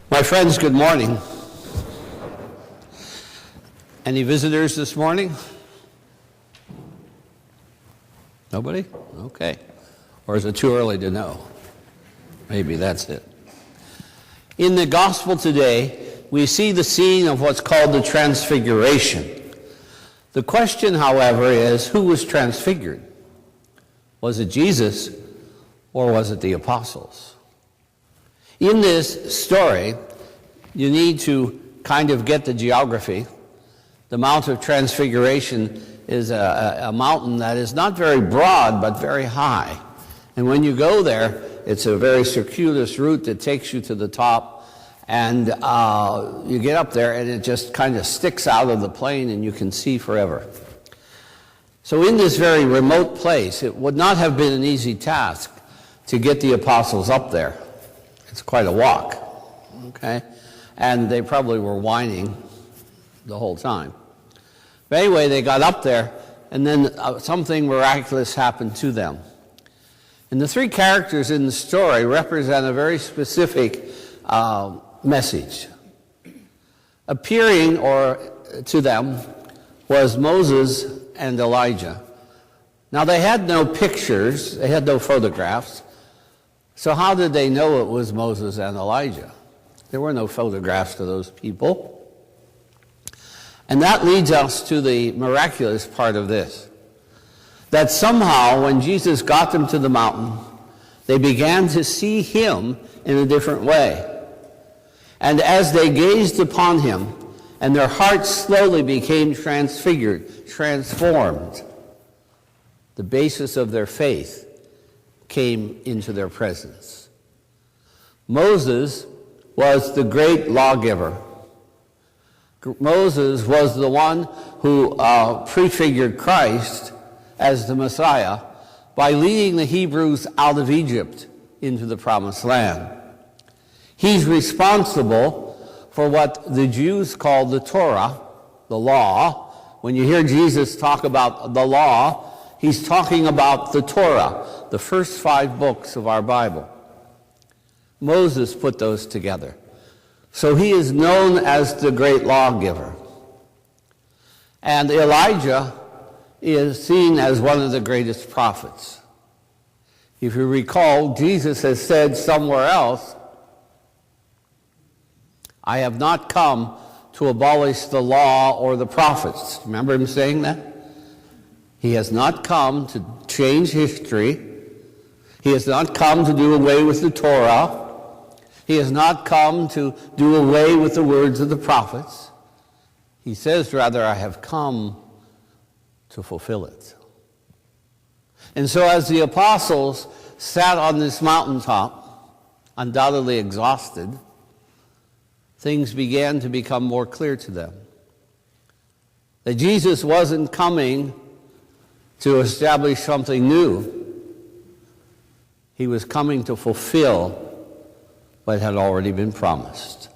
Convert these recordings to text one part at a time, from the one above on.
My friends, good morning. Any visitors this morning? Nobody? Okay. Or is it too early to know? Maybe that's it. In the gospel today, we see the scene of what's called the Transfiguration. The question, however, is who was transfigured? Was it Jesus or was it the apostles? In this story, you need to kind of get the geography. The Mount of Transfiguration is a mountain that is not very broad, but very high. And when you go there, it's a very circuitous route that takes you to the top, and you get up there, and it just kind of sticks out of the plain, and you can see forever. So in this very remote place, it would not have been an easy task to get the apostles up there. It's quite a walk, okay? And they probably were whining the whole time. But anyway, they got up there, and then something miraculous happened to them. And the three characters in the story represent a very specific message. Appearing to them was Moses and Elijah. Now, they had no pictures, they had no photographs. So how did they know it was Moses and Elijah? There were no photographs of those people. And that leads us to the miraculous part of this. That somehow, when Jesus got them to the mountain, they began to see him in a different way. And as they gazed upon him, and their hearts slowly became transfigured, transformed, the basis of their faith came into their presence. Moses was the great lawgiver. Moses was the one who prefigured Christ as the Messiah by leading the Hebrews out of Egypt into the Promised Land. He's responsible for what the Jews call the Torah, the law. When you hear Jesus talk about the law, he's talking about the Torah, the first 5 books of our Bible. Moses put those together. So he is known as the great lawgiver. And Elijah is seen as one of the greatest prophets. If you recall, Jesus has said somewhere else, I have not come to abolish the law or the prophets. Remember him saying that? He has not come to change history. He has not come to do away with the Torah. He has not come to do away with the words of the prophets. He says, rather, I have come to fulfill it. And so as the apostles sat on this mountaintop, undoubtedly exhausted, things began to become more clear to them. That Jesus wasn't coming to establish something new. He was coming to fulfill what had already been promised.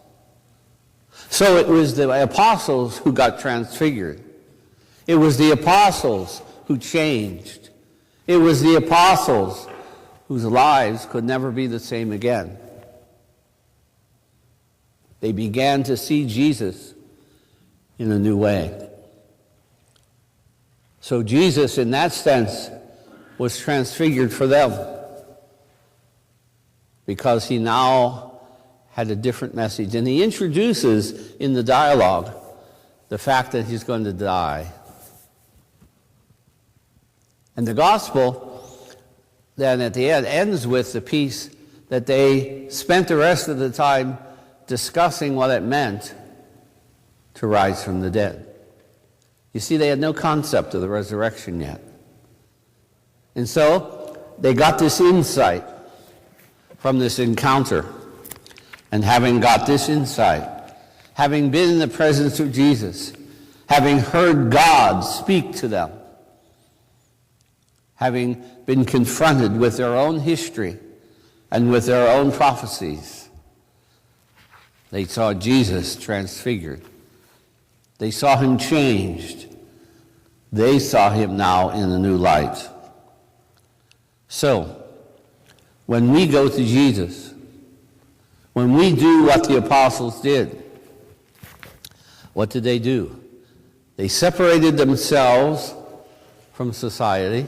So it was the apostles who got transfigured. It was the apostles who changed. It was the apostles whose lives could never be the same again. They began to see Jesus in a new way. So Jesus, in that sense, was transfigured for them because he now had a different message. And he introduces in the dialogue the fact that he's going to die. And the gospel, then at the end, ends with the piece that they spent the rest of the time discussing what it meant to rise from the dead. You see, they had no concept of the resurrection yet. And so they got this insight from this encounter. And having got this insight, having been in the presence of Jesus, having heard God speak to them, having been confronted with their own history and with their own prophecies, they saw Jesus transfigured. They saw him changed. They saw him now in a new light. So, when we go to Jesus, When we do what the apostles did, what did they do? They separated themselves from society.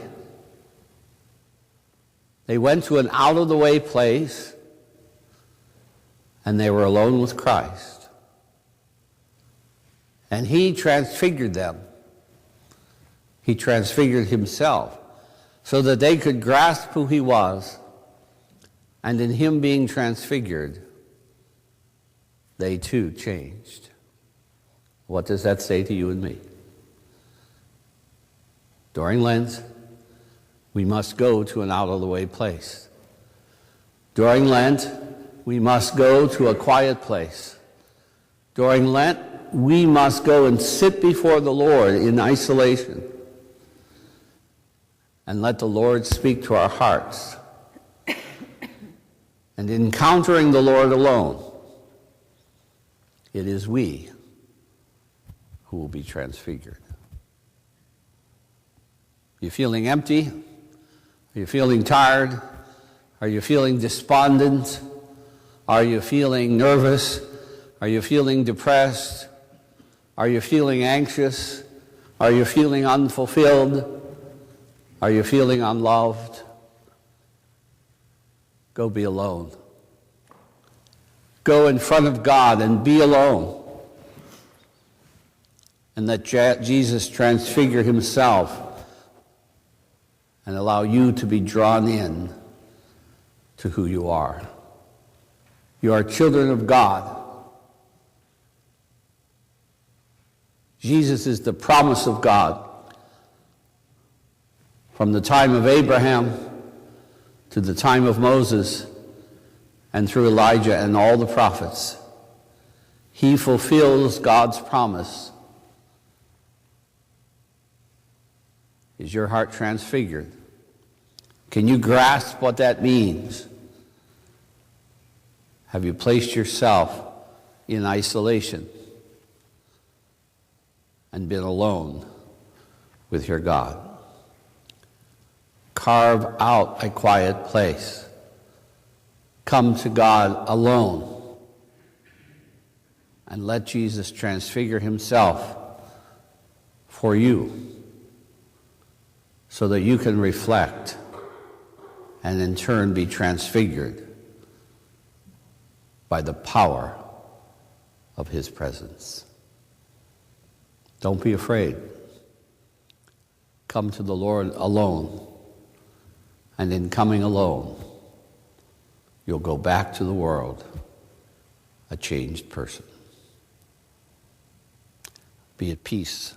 They went to an out-of-the-way place, and they were alone with Christ. And he transfigured them. He transfigured himself so that they could grasp who he was, and in him being transfigured, they too changed. What does that say to you and me? During Lent, we must go to an out-of-the-way place. During Lent, we must go to a quiet place. During Lent, we must go and sit before the Lord in isolation and let the Lord speak to our hearts. And encountering the Lord alone, it is we who will be transfigured. Are you feeling empty? Are you feeling tired? Are you feeling despondent? Are you feeling nervous? Are you feeling depressed? Are you feeling anxious? Are you feeling unfulfilled? Are you feeling unloved? Go be alone. Go in front of God and be alone. And let Jesus transfigure himself and allow you to be drawn in to who you are. You are children of God. Jesus is the promise of God. From the time of Abraham to the time of Moses and through Elijah and all the prophets, he fulfills God's promise. Is your heart transfigured? Can you grasp what that means? Have you placed yourself in isolation and been alone with your God? Carve out a quiet place. Come to God alone and let Jesus transfigure himself for you so that you can reflect and in turn be transfigured by the power of his presence. Don't be afraid. Come to the Lord alone. And in coming alone, you'll go back to the world a changed person. Be at peace